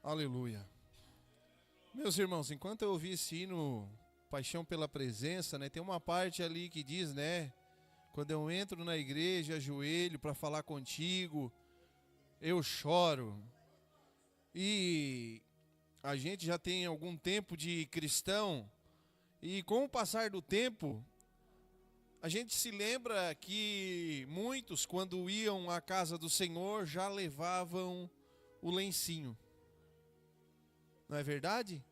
Aleluia. Meus irmãos, enquanto eu ouvi esse hino, Paixão pela Presença, né, tem uma parte ali que diz, né, quando eu entro na igreja, ajoelho para falar contigo, eu choro. E a gente já tem algum tempo de cristão, e com o passar do tempo, a gente se lembra que muitos, quando iam à casa do Senhor, já levavam o lencinho. Não é verdade?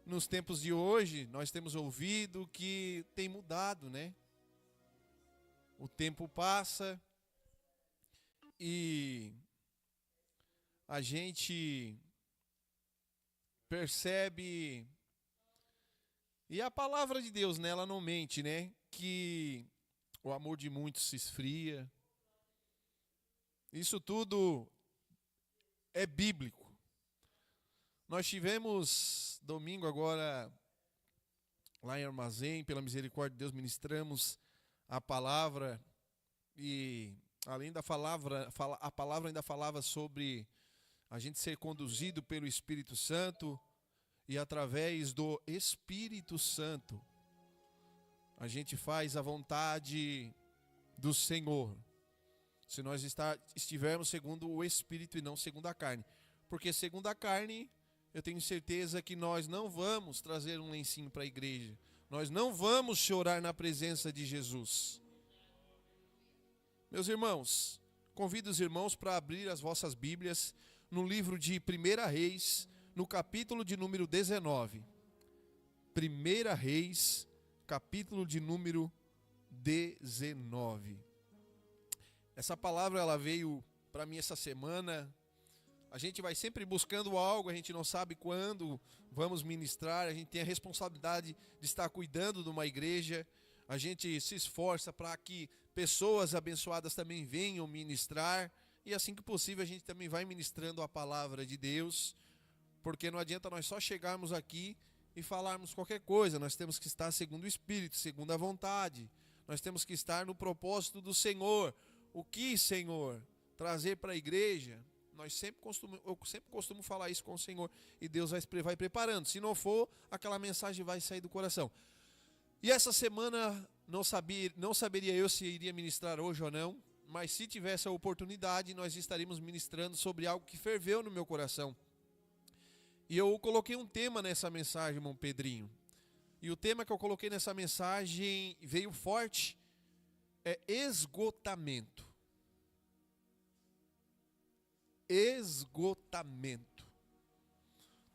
Nos tempos de hoje, nós temos ouvido que tem mudado, né? O tempo passa e a gente percebe, e a palavra de Deus, né, ela não mente, né? Que o amor de muitos se esfria. Isso tudo é bíblico. Nós tivemos domingo agora, lá em Armazém, pela misericórdia de Deus, ministramos a palavra. E além da palavra, a palavra ainda falava sobre a gente ser conduzido pelo Espírito Santo. E através do Espírito Santo, a gente faz a vontade do Senhor. Se nós estivermos segundo o Espírito e não segundo a carne. Porque segundo a carne, eu tenho certeza que nós não vamos trazer um lencinho para a igreja. Nós não vamos chorar na presença de Jesus. Meus irmãos, convido os irmãos para abrir as vossas Bíblias no livro de 1 Reis, no capítulo de número 19. 1 Reis, capítulo de número 19. Essa palavra ela veio para mim essa semana. A gente vai sempre buscando algo, a gente não sabe quando vamos ministrar, a gente tem a responsabilidade de estar cuidando de uma igreja, a gente se esforça para que pessoas abençoadas também venham ministrar, e assim que possível a gente também vai ministrando a palavra de Deus, porque não adianta nós só chegarmos aqui e falarmos qualquer coisa, nós temos que estar segundo o Espírito, segundo a vontade, nós temos que estar no propósito do Senhor. O que, Senhor, trazer para a igreja? Eu sempre costumo falar isso com o Senhor e Deus vai preparando. Se não for, aquela mensagem vai sair do coração. E essa semana não saberia eu se iria ministrar hoje ou não, mas se tivesse a oportunidade, nós estaríamos ministrando sobre algo que ferveu no meu coração. E eu coloquei um tema nessa mensagem, irmão Pedrinho. E o tema que eu coloquei nessa mensagem veio forte, é esgotamento. Esgotamento.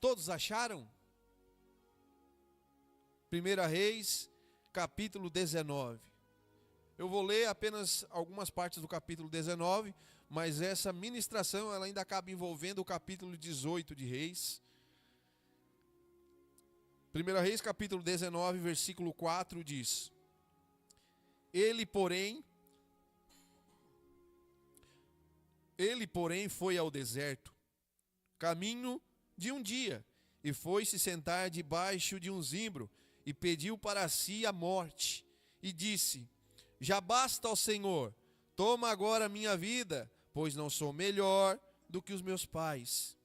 Todos acharam? 1 Reis, capítulo 19. Eu vou ler apenas algumas partes do capítulo 19, mas essa ministração ela ainda acaba envolvendo o capítulo 18 de Reis. 1 Reis, capítulo 19, versículo 4 diz: Ele, porém, foi ao deserto, caminho de um dia, e foi se sentar debaixo de um zimbro, e pediu para si a morte, e disse: Já basta, ó Senhor, toma agora a minha vida, pois não sou melhor do que os meus pais.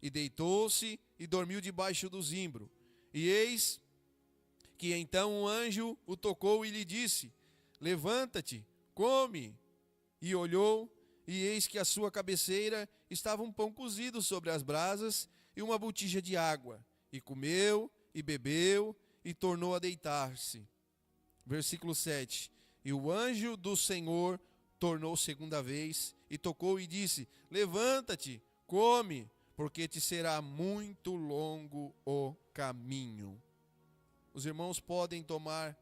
E deitou-se e dormiu debaixo do zimbro. E eis que então um anjo o tocou e lhe disse: Levanta-te, come. E olhou, e eis que à sua cabeceira estava um pão cozido sobre as brasas e uma botija de água. E comeu, e bebeu, e tornou a deitar-se. Versículo 7. E o anjo do Senhor tornou segunda vez, e tocou e disse: Levanta-te, come, porque te será muito longo o caminho. Os irmãos podem tomar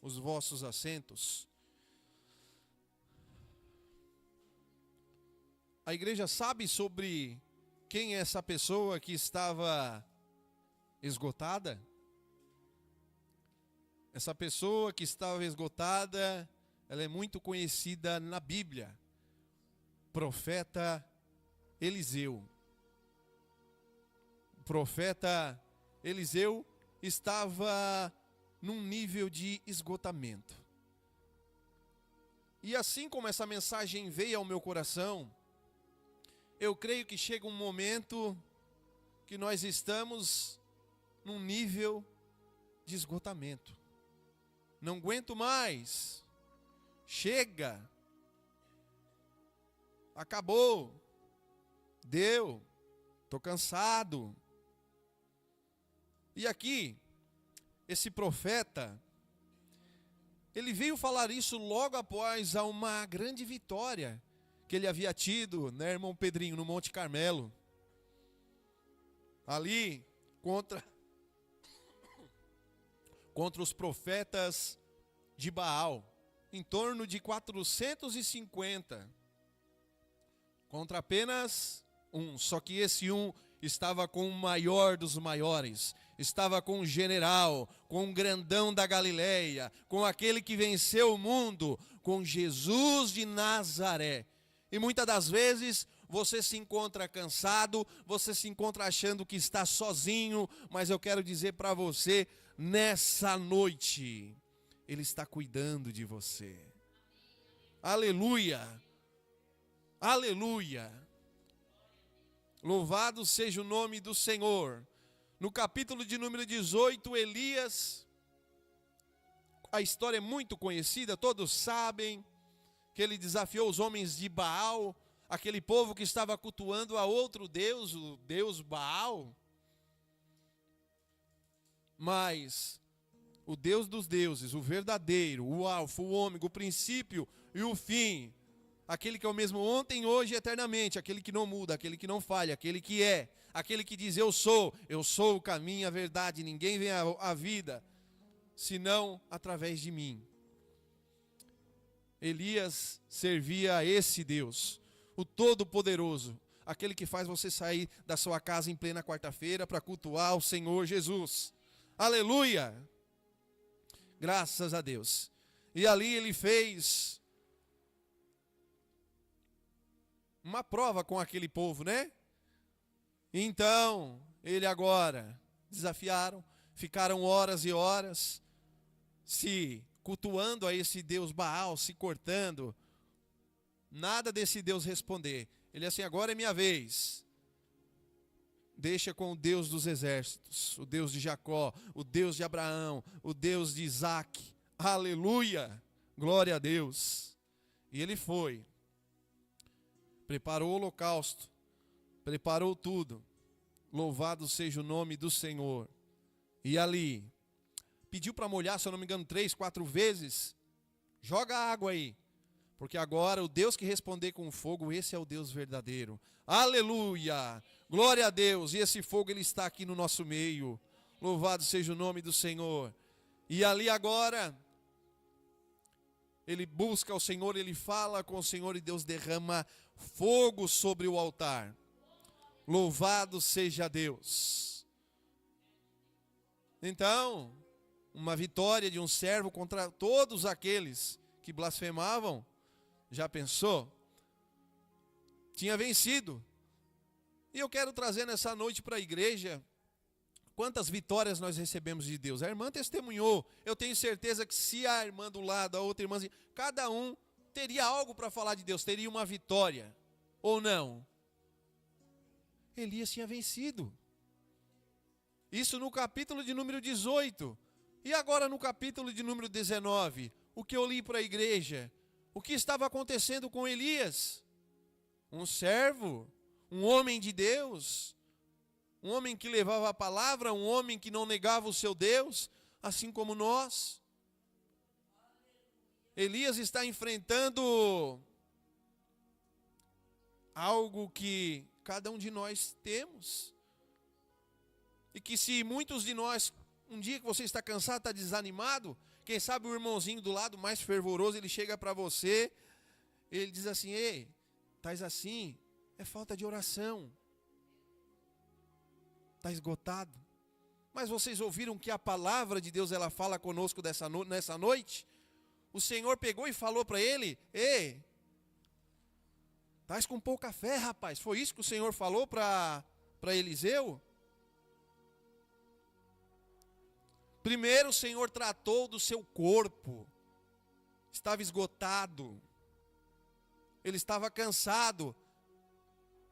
os vossos assentos. A igreja sabe sobre quem é essa pessoa que estava esgotada? Essa pessoa que estava esgotada, ela é muito conhecida na Bíblia. Profeta Eliseu. O profeta Eliseu estava num nível de esgotamento. E assim como essa mensagem veio ao meu coração, eu creio que chega um momento que nós estamos num nível de esgotamento. Não aguento mais. Chega. Acabou. Deu. Estou cansado. E aqui, esse profeta, ele veio falar isso logo após uma grande vitória que ele havia tido, né, irmão Pedrinho, no Monte Carmelo. Ali, contra os profetas de Baal, em torno de 450, contra apenas um. Só que esse um estava com o maior dos maiores, estava com o general, com o grandão da Galileia, com aquele que venceu o mundo, com Jesus de Nazaré. E muitas das vezes você se encontra cansado, você se encontra achando que está sozinho, mas eu quero dizer para você, nessa noite, Ele está cuidando de você. Aleluia! Aleluia! Louvado seja o nome do Senhor. No capítulo de número 18, Elias, a história é muito conhecida, todos sabem que ele desafiou os homens de Baal, aquele povo que estava cultuando a outro Deus, o Deus Baal. Mas o Deus dos deuses, o verdadeiro, o alfa, o ômega, o princípio e o fim, aquele que é o mesmo ontem, hoje e eternamente, aquele que não muda, aquele que não falha, aquele que é, aquele que diz eu sou o caminho, a verdade, ninguém vem à vida, senão através de mim. Elias servia a esse Deus, o Todo-Poderoso, aquele que faz você sair da sua casa em plena quarta-feira para cultuar o Senhor Jesus. Aleluia! Graças a Deus. E ali ele fez uma prova com aquele povo, né? Então, ele agora, desafiaram, ficaram horas e horas se cultuando a esse Deus Baal, se cortando, nada desse Deus responder. Ele assim, agora é minha vez. Deixa com o Deus dos exércitos, o Deus de Jacó, o Deus de Abraão, o Deus de Isaac. Aleluia! Glória a Deus. E ele foi, preparou o holocausto, preparou tudo. Louvado seja o nome do Senhor. E ali, pediu para molhar, se eu não me engano, 3, 4 vezes. Joga água aí. Porque agora o Deus que responder com fogo, esse é o Deus verdadeiro. Aleluia! Glória a Deus. E esse fogo, ele está aqui no nosso meio. Louvado seja o nome do Senhor. E ali agora, ele busca o Senhor, ele fala com o Senhor e Deus derrama fogo sobre o altar. Louvado seja Deus. Então, uma vitória de um servo contra todos aqueles que blasfemavam. Já pensou? Tinha vencido. E eu quero trazer nessa noite para a igreja quantas vitórias nós recebemos de Deus. A irmã testemunhou. Eu tenho certeza que se a irmã do lado, a outra irmã, cada um teria algo para falar de Deus, teria uma vitória. Ou não? Elias tinha vencido. Isso no capítulo de número 18. E agora no capítulo de número 19, o que eu li para a igreja? O que estava acontecendo com Elias? Um servo, um homem de Deus, um homem que levava a palavra, um homem que não negava o seu Deus, assim como nós. Elias está enfrentando algo que cada um de nós temos. E que se muitos de nós, um dia que você está cansado, está desanimado, quem sabe o irmãozinho do lado mais fervoroso, ele chega para você, ele diz assim, ei, estás assim, é falta de oração. Está esgotado. Mas vocês ouviram que a palavra de Deus, ela fala conosco nessa noite? O Senhor pegou e falou para ele, ei, estás com pouca fé, rapaz. Foi isso que o Senhor falou para Eliseu? Primeiro o Senhor tratou do seu corpo, estava esgotado, ele estava cansado,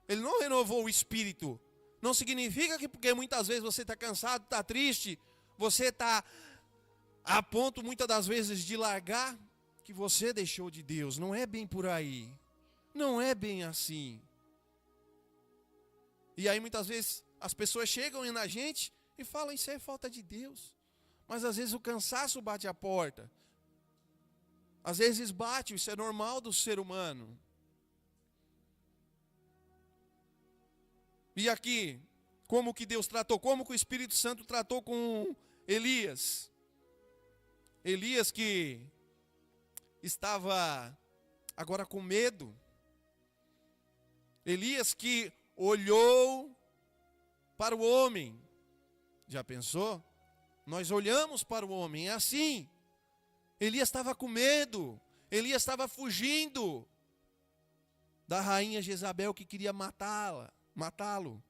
ele não renovou o espírito, Não significa que porque muitas vezes você está cansado, está triste, você está a ponto muitas das vezes de largar, que você deixou de Deus. Não é bem por aí. Não é bem assim. E aí muitas vezes as pessoas chegam na gente e falam, isso é falta de Deus. Mas às vezes o cansaço bate a porta. Às vezes bate, isso é normal do ser humano. E aqui, como que Deus tratou, como que o Espírito Santo tratou com Elias. Elias que estava agora com medo. Elias que olhou para o homem. Já pensou? Nós olhamos para o homem, é assim. Elias estava com medo. Elias estava fugindo da rainha Jezabel que queria matá-lo.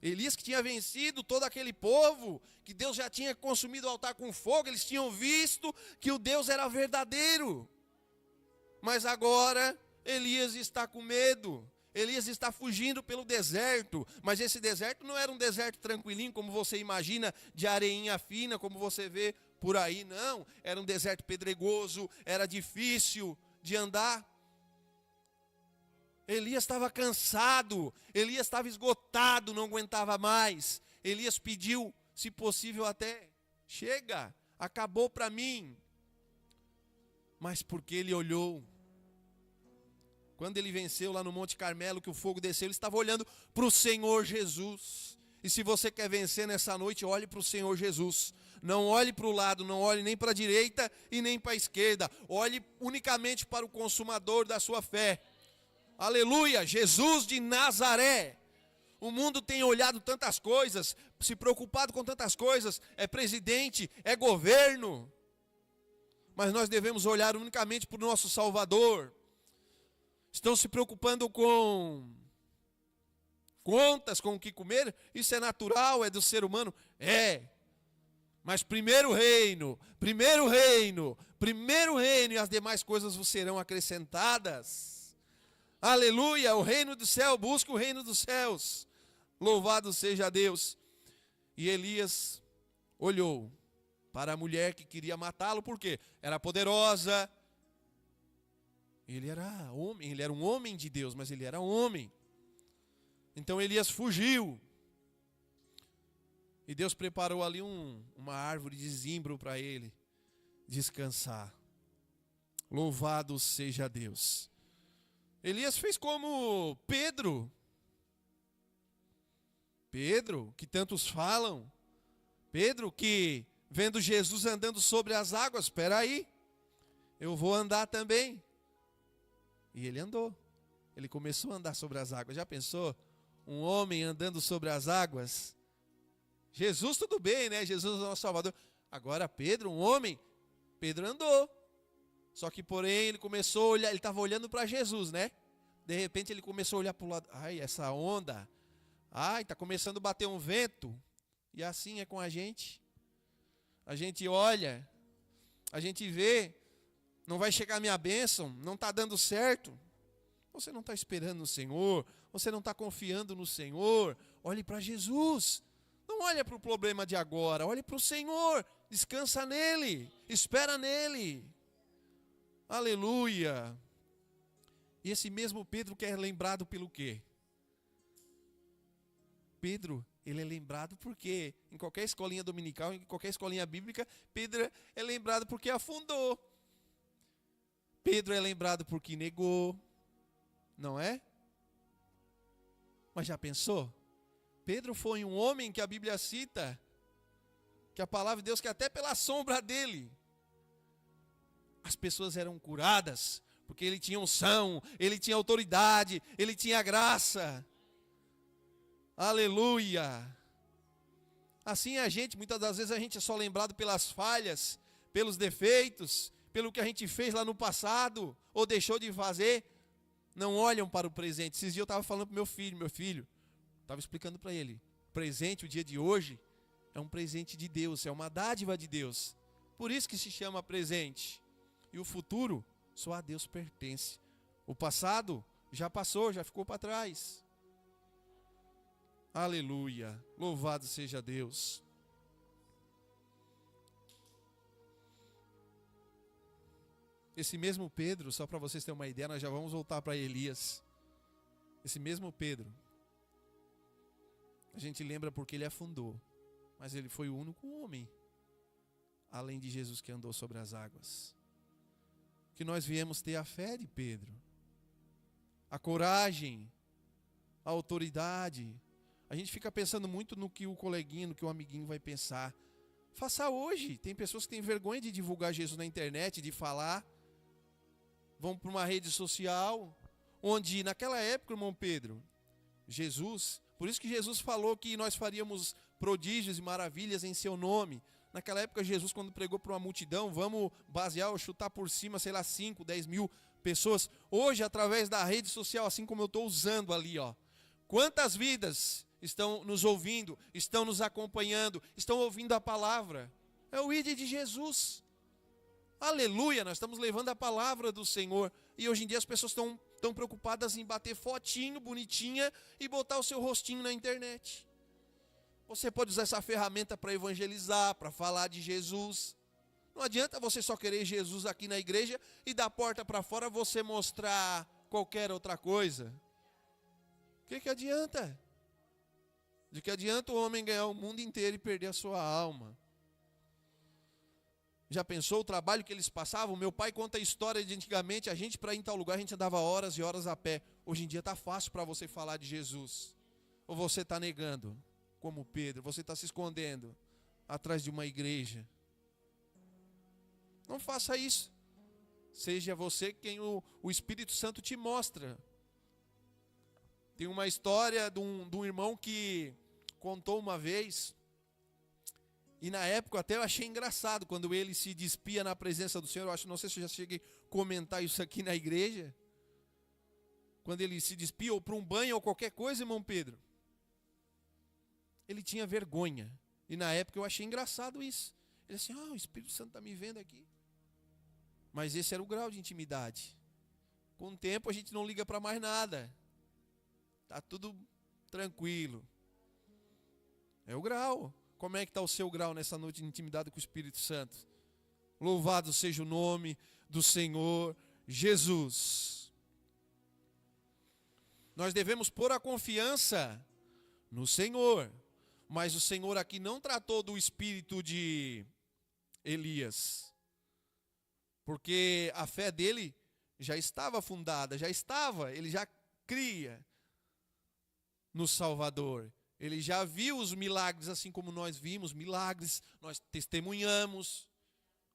Elias que tinha vencido todo aquele povo, que Deus já tinha consumido o altar com fogo, eles tinham visto que o Deus era verdadeiro. Mas agora Elias está com medo. Elias está fugindo pelo deserto, mas esse deserto não era um deserto tranquilinho, como você imagina, de areinha fina, como você vê por aí, não. Era um deserto pedregoso, era difícil de andar. Elias estava cansado, Elias estava esgotado, não aguentava mais. Elias pediu, se possível até, chega, acabou para mim. Mas porque ele olhou, quando ele venceu lá no Monte Carmelo, que o fogo desceu, ele estava olhando para o Senhor Jesus. E se você quer vencer nessa noite, olhe para o Senhor Jesus. Não olhe para o lado, não olhe nem para a direita e nem para a esquerda. Olhe unicamente para o consumador da sua fé. Aleluia, Jesus de Nazaré. O mundo tem olhado tantas coisas, se preocupado com tantas coisas, é presidente, é governo. Mas nós devemos olhar unicamente para o nosso Salvador. Estão se preocupando com contas, com o que comer, isso é natural, é do ser humano? É. Mas primeiro reino, e as demais coisas vos serão acrescentadas. Aleluia, o reino do céu, busca o reino dos céus. Louvado seja Deus. E Elias olhou para a mulher que queria matá-lo, porque era poderosa. Ele era homem, ele era um homem de Deus, mas ele era homem. Então Elias fugiu. E Deus preparou ali uma árvore de zimbro para ele descansar. Louvado seja Deus. Elias fez como Pedro, que tantos falam. Pedro que vendo Jesus andando sobre as águas, espera aí, eu vou andar também. E ele andou, ele começou a andar sobre as águas. Já pensou? Um homem andando sobre as águas? Jesus tudo bem, né? Jesus é o nosso Salvador. Agora Pedro, um homem, Pedro andou. Só que porém ele começou a olhar, ele estava olhando para Jesus, né? De repente ele começou a olhar para o lado. Ai, essa onda. Ai, está começando a bater um vento. E assim é com a gente. A gente olha, a gente vê, não vai chegar a minha bênção, não está dando certo. Você não está esperando no Senhor, você não está confiando no Senhor. Olhe para Jesus. Não olhe para o problema de agora, olhe para o Senhor. Descansa nele, espera nele. Aleluia. E esse mesmo Pedro que é lembrado pelo quê? Pedro, ele é lembrado porque em qualquer escolinha dominical, em qualquer escolinha bíblica, Pedro é lembrado porque afundou. Pedro é lembrado porque negou, não é? Mas já pensou? Pedro foi um homem que a Bíblia cita, que a palavra de Deus, que até pela sombra dele, as pessoas eram curadas, porque ele tinha unção, ele tinha autoridade, ele tinha graça. Aleluia. Assim a gente, muitas das vezes a gente é só lembrado pelas falhas, pelos defeitos, pelo que a gente fez lá no passado, ou deixou de fazer. Não olham para o presente. Esses dias eu estava falando para meu filho, estava explicando para ele, o presente, o dia de hoje, é um presente de Deus, é uma dádiva de Deus. Por isso que se chama presente. E o futuro, só a Deus pertence. O passado já passou, já ficou para trás. Aleluia. Louvado seja Deus. Esse mesmo Pedro, só para vocês terem uma ideia, nós já vamos voltar para Elias. Esse mesmo Pedro, a gente lembra porque ele afundou, mas ele foi o único homem, além de Jesus, que andou sobre as águas. Que nós viemos ter a fé de Pedro, a coragem, a autoridade. A gente fica pensando muito no que o coleguinho, no que o amiguinho vai pensar. Faça hoje. Tem pessoas que têm vergonha de divulgar Jesus na internet, de falar. Vão para uma rede social, onde naquela época, irmão Pedro, Jesus, por isso que Jesus falou que nós faríamos prodígios e maravilhas em seu nome. Naquela época, Jesus, quando pregou para uma multidão, vamos basear ou chutar por cima, sei lá, 5, 10 mil pessoas. Hoje, através da rede social, assim como eu estou usando ali, ó, quantas vidas estão nos ouvindo, estão nos acompanhando, estão ouvindo a palavra? É o ID de Jesus. Aleluia, nós estamos levando a palavra do Senhor. E hoje em dia as pessoas estão preocupadas em bater fotinho, bonitinha, e botar o seu rostinho na internet. Você pode usar essa ferramenta para evangelizar, para falar de Jesus. Não adianta você só querer Jesus aqui na igreja e da porta para fora você mostrar qualquer outra coisa. O que adianta? De que adianta o homem ganhar o mundo inteiro e perder a sua alma? Já pensou o trabalho que eles passavam? Meu pai conta a história de antigamente, a gente para ir em tal lugar, a gente andava horas e horas a pé. Hoje em dia está fácil para você falar de Jesus. Ou você está negando, como Pedro, você está se escondendo atrás de uma igreja. Não faça isso. Seja você quem o Espírito Santo te mostra. Tem uma história de um irmão que contou uma vez, e na época até eu achei engraçado, quando ele se despia na presença do Senhor. Não sei se eu já cheguei a comentar isso aqui na igreja. Quando ele se despia ou para um banho ou qualquer coisa, irmão Pedro, ele tinha vergonha. E na época eu achei engraçado isso. Ele assim, o Espírito Santo está me vendo aqui. Mas esse era o grau de intimidade. Com o tempo a gente não liga para mais nada. Está tudo tranquilo. É o grau. Como é que está o seu grau nessa noite de intimidade com o Espírito Santo? Louvado seja o nome do Senhor Jesus. Nós devemos pôr a confiança no Senhor. Mas o Senhor aqui não tratou do espírito de Elias. Porque a fé dele já estava fundada, ele já cria no Salvador. Ele já viu os milagres, assim como nós vimos milagres, nós testemunhamos.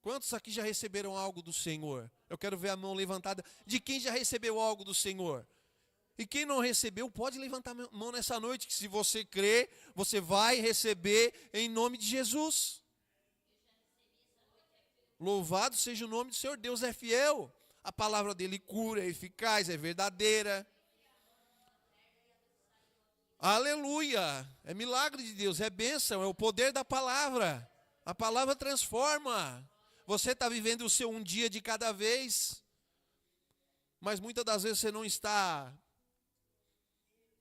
Quantos aqui já receberam algo do Senhor? Eu quero ver a mão levantada de quem já recebeu algo do Senhor. E quem não recebeu, pode levantar a mão nessa noite, que se você crer, você vai receber em nome de Jesus. Louvado seja o nome do Senhor. Deus é fiel. A palavra dele cura, é eficaz, é verdadeira. Aleluia, é milagre de Deus, é bênção, é o poder da palavra. A palavra transforma. Você está vivendo o seu um dia de cada vez, mas muitas das vezes você não está.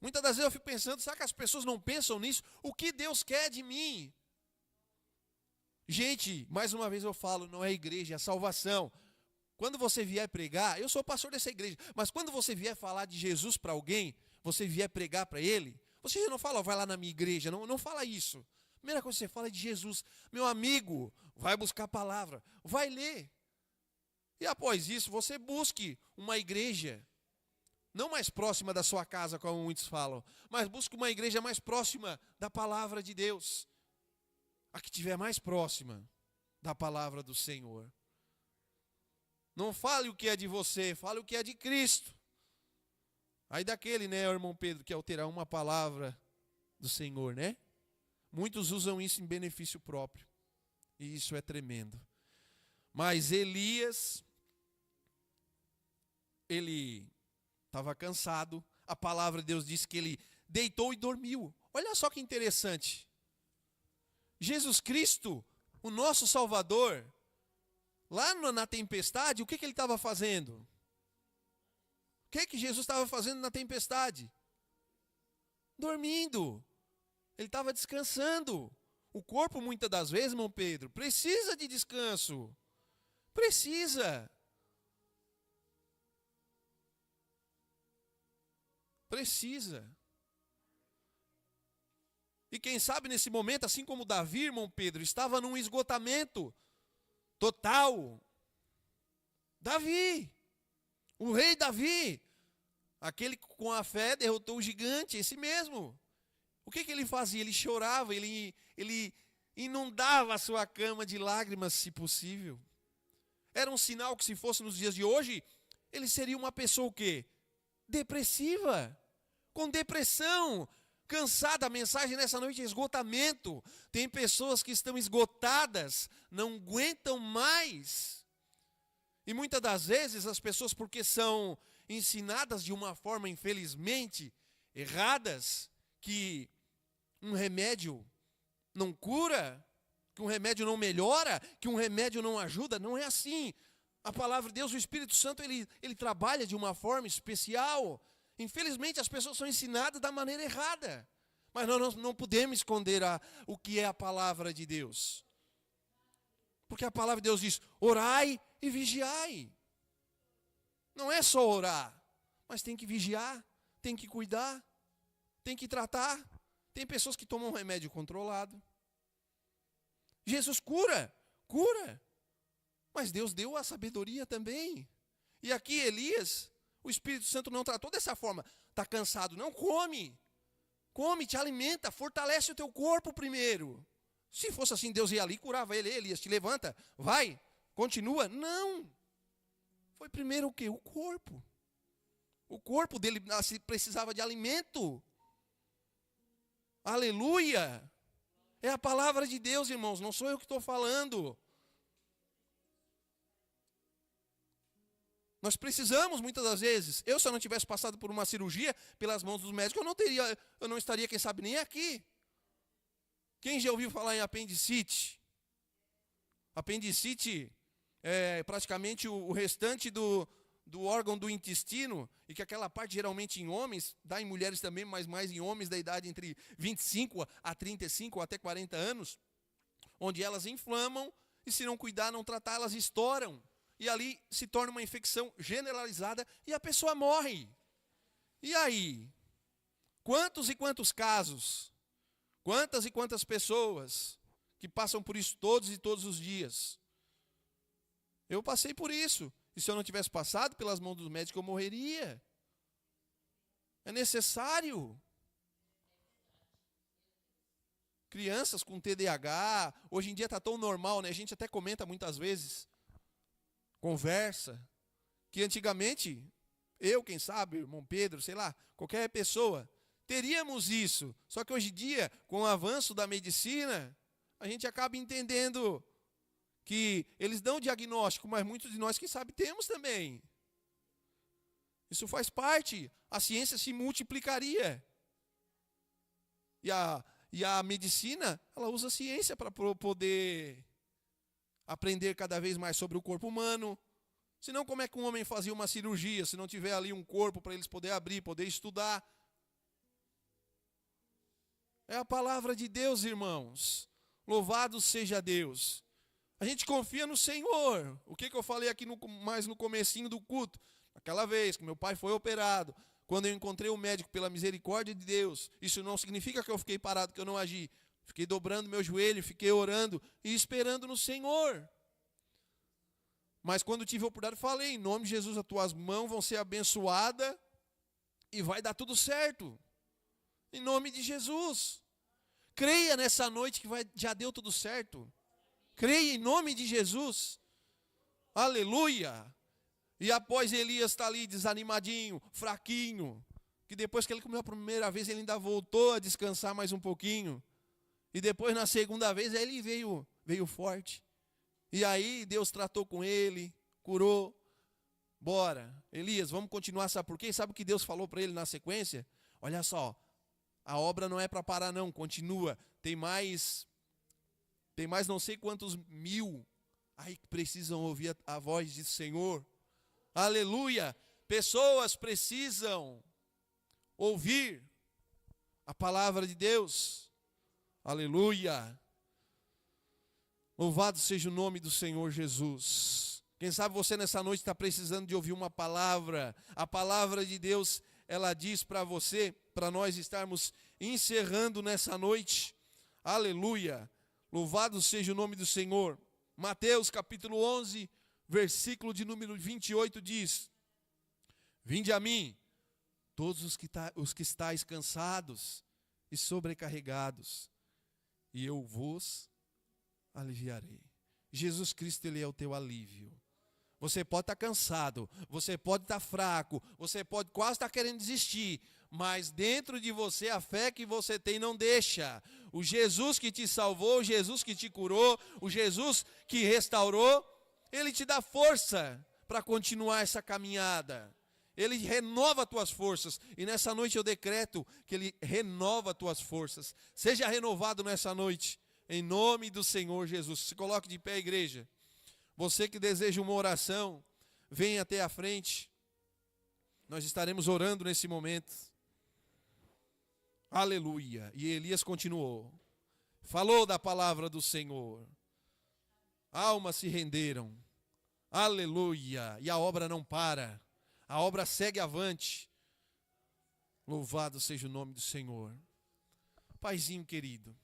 Muitas das vezes eu fico pensando, será que as pessoas não pensam nisso? O que Deus quer de mim? Gente, mais uma vez eu falo, não é igreja, é salvação. Quando você vier pregar, eu sou pastor dessa igreja, mas quando você vier falar de Jesus para alguém, você vier pregar para ele, você já não fala, vai lá na minha igreja, não fala isso. A primeira coisa que você fala é de Jesus. Meu amigo, vai buscar a palavra, vai ler. E após isso, você busque uma igreja, não mais próxima da sua casa, como muitos falam, mas busque uma igreja mais próxima da palavra de Deus. A que estiver mais próxima da palavra do Senhor. Não fale o que é de você, fale o que é de Cristo. Aí daquele, né, irmão Pedro, que alterar uma palavra do Senhor, né? Muitos usam isso em benefício próprio. E isso é tremendo. Mas Elias, ele estava cansado. A palavra de Deus diz que ele deitou e dormiu. Olha só que interessante. Jesus Cristo, o nosso Salvador, lá na tempestade, o que ele estava fazendo? O que Jesus estava fazendo na tempestade? Dormindo. Ele estava descansando. O corpo, muitas das vezes, irmão Pedro, precisa de descanso. Precisa. Precisa. E quem sabe nesse momento, assim como Davi, irmão Pedro, estava num esgotamento total. Davi, o rei Davi, aquele que com a fé derrotou o gigante, esse mesmo. O que ele fazia? Ele chorava, ele inundava a sua cama de lágrimas, se possível. Era um sinal que, se fosse nos dias de hoje, ele seria uma pessoa o quê? Depressiva, com depressão, cansada. A mensagem nessa noite é esgotamento. Tem pessoas que estão esgotadas, não aguentam mais. E muitas das vezes as pessoas, porque são ensinadas de uma forma, infelizmente, erradas, que um remédio não cura, que um remédio não melhora, que um remédio não ajuda. Não é assim. A palavra de Deus, o Espírito Santo, ele trabalha de uma forma especial. Infelizmente, as pessoas são ensinadas da maneira errada. Mas nós não podemos esconder o que é a palavra de Deus. Porque a palavra de Deus diz, orai e vigiai. Não é só orar, mas tem que vigiar, tem que cuidar, tem que tratar. Tem pessoas que tomam remédio controlado. Jesus cura. Mas Deus deu a sabedoria também. E aqui Elias, o Espírito Santo não tratou dessa forma. Está cansado? Não, come. Come, te alimenta, fortalece o teu corpo primeiro. Se fosse assim, Deus ia ali e curava ele. Elias, te levanta, vai, continua. Não. Foi primeiro o quê? O corpo. O corpo dele precisava de alimento. Aleluia. É a palavra de Deus, irmãos, não sou eu que estou falando. Nós precisamos, muitas das vezes. Eu, se eu não tivesse passado por uma cirurgia pelas mãos dos médicos, eu não estaria, quem sabe, nem aqui. Quem já ouviu falar em apendicite? Apendicite é praticamente o restante do órgão do intestino, e que aquela parte geralmente em homens, dá em mulheres também, mas mais em homens da idade entre 25 a 35 ou até 40 anos, onde elas inflamam, e se não cuidar, não tratar, elas estouram. E ali se torna uma infecção generalizada e a pessoa morre. E aí? Quantos e quantos casos? Quantas e quantas pessoas que passam por isso todos e todos os dias? Eu passei por isso. E se eu não tivesse passado pelas mãos dos médicos, eu morreria. É necessário. Crianças com TDAH, hoje em dia está tão normal, né? A gente até comenta muitas vezes, conversa, que antigamente, eu, quem sabe, irmão Pedro, sei lá, qualquer pessoa, teríamos isso. Só que hoje em dia, com o avanço da medicina, a gente acaba entendendo que eles dão diagnóstico, mas muitos de nós, quem sabe, temos também. Isso faz parte. A ciência se multiplicaria. E a medicina, ela usa a ciência para poder aprender cada vez mais sobre o corpo humano. Senão, como é que um homem fazia uma cirurgia, se não tiver ali um corpo para eles poderem abrir, poder estudar? É a palavra de Deus, irmãos. Louvado seja Deus. A gente confia no Senhor. O que eu falei aqui mais no comecinho do culto? Aquela vez que meu pai foi operado, quando eu encontrei o médico pela misericórdia de Deus, isso não significa que eu fiquei parado, que eu não agi. Fiquei dobrando meu joelho, fiquei orando e esperando no Senhor. Mas quando tive a oportunidade, falei, em nome de Jesus, as tuas mãos vão ser abençoadas e vai dar tudo certo. Em nome de Jesus. Creia nessa noite que já deu tudo certo. Creia em nome de Jesus. Aleluia. E após Elias estar ali desanimadinho, fraquinho, que depois que ele comeu a primeira vez, ele ainda voltou a descansar mais um pouquinho. E depois na segunda vez, ele veio forte. E aí Deus tratou com ele, curou. Bora, Elias, vamos continuar, sabe por quê? Sabe o que Deus falou para ele na sequência? Olha só, a obra não é para parar não, continua. Tem mais não sei quantos mil aí que precisam ouvir a voz do Senhor. Aleluia! Pessoas precisam ouvir a palavra de Deus. Aleluia. Louvado seja o nome do Senhor Jesus. Quem sabe você nessa noite está precisando de ouvir uma palavra. A palavra de Deus, ela diz para você, para nós estarmos encerrando nessa noite. Aleluia. Louvado seja o nome do Senhor. Mateus capítulo 11, versículo de número 28 diz: Vinde a mim, todos os que estáis cansados e sobrecarregados, e eu vos aliviarei. Jesus Cristo, Ele é o teu alívio. Você pode estar cansado, você pode estar fraco, você pode quase estar querendo desistir, mas dentro de você a fé que você tem não deixa. O Jesus que te salvou, o Jesus que te curou, o Jesus que restaurou, Ele te dá força para continuar essa caminhada. Ele renova as tuas forças. E nessa noite eu decreto que Ele renova as tuas forças. Seja renovado nessa noite, em nome do Senhor Jesus. Se coloque de pé, igreja. Você que deseja uma oração, venha até a frente. Nós estaremos orando nesse momento. Aleluia. E Elias continuou. Falou da palavra do Senhor. Almas se renderam. Aleluia. E a obra não para. A obra segue avante. Louvado seja o nome do Senhor. Paizinho querido,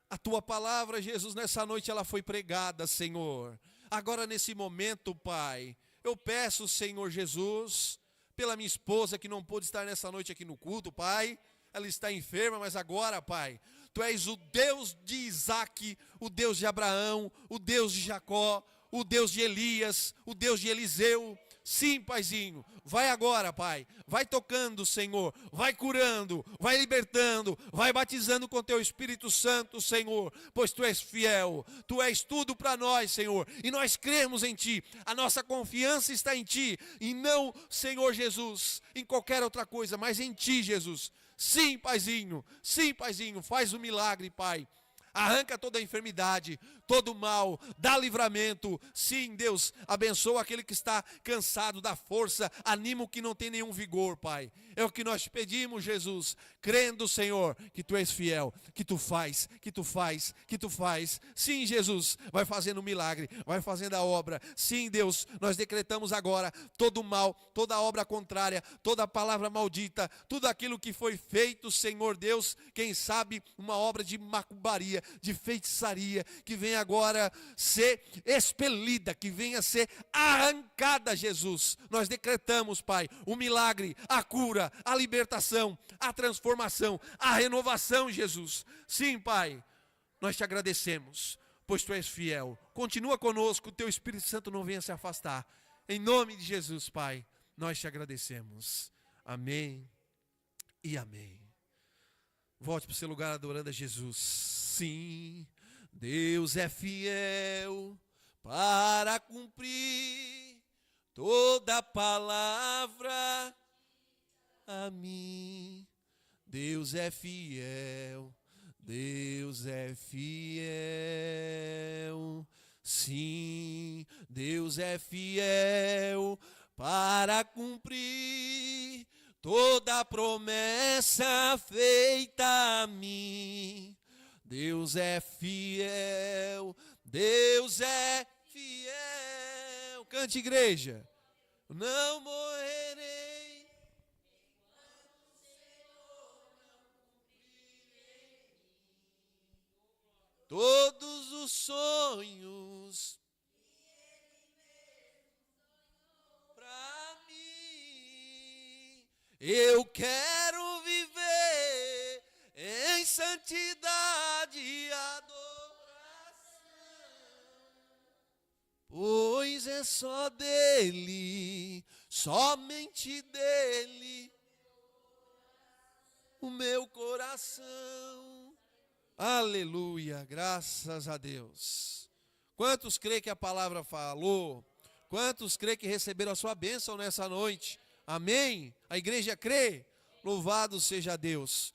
a tua palavra, Jesus, nessa noite ela foi pregada, Senhor. Agora nesse momento, Pai, eu peço, Senhor Jesus, pela minha esposa que não pôde estar nessa noite aqui no culto, Pai. Ela está enferma, mas agora, Pai, Tu és o Deus de Isaac, o Deus de Abraão, o Deus de Jacó, o Deus de Elias, o Deus de Eliseu. Sim, Paizinho, vai agora, Pai, vai tocando, Senhor, vai curando, vai libertando, vai batizando com Teu Espírito Santo, Senhor, pois Tu és fiel, Tu és tudo para nós, Senhor, e nós cremos em Ti, a nossa confiança está em Ti, e não, Senhor Jesus, em qualquer outra coisa, mas em Ti, Jesus. Sim, Paizinho, faz um milagre, Pai. Arranca toda a enfermidade, todo o mal, dá livramento. Sim, Deus, abençoa aquele que está cansado, dá força, anima o que não tem nenhum vigor, Pai. É o que nós pedimos, Jesus, crendo, Senhor, que Tu és fiel, que Tu faz. Sim, Jesus, vai fazendo um milagre, vai fazendo a obra. Sim, Deus, nós decretamos agora todo o mal, toda obra contrária, toda palavra maldita, tudo aquilo que foi feito, Senhor Deus, quem sabe uma obra de macumbaria, de feitiçaria, que venha agora ser expelida, que venha ser arrancada, Jesus. Nós decretamos, Pai, o milagre, a cura, a libertação, a transformação, a renovação, Jesus. Sim, Pai, nós Te agradecemos, pois Tu és fiel. Continua conosco, o Teu Espírito Santo não venha se afastar. Em nome de Jesus, Pai, nós Te agradecemos. Amém e amém. Volte para o seu lugar adorando a Jesus. Sim, Deus é fiel para cumprir toda palavra a mim. Deus é fiel, Deus é fiel. Sim, Deus é fiel para cumprir toda promessa feita a mim. Deus é fiel, Deus é fiel. Cante, igreja. Não morrerei enquanto o Senhor não cumprir em mim todos os sonhos que Ele mesmo sonhou pra mim. Eu quero viver em santidade e adoração, pois é só dele, somente dele, o meu coração. Aleluia, graças a Deus. Quantos creem que a palavra falou? Quantos creem que receberam a sua bênção nessa noite? Amém? A igreja crê? Louvado seja Deus.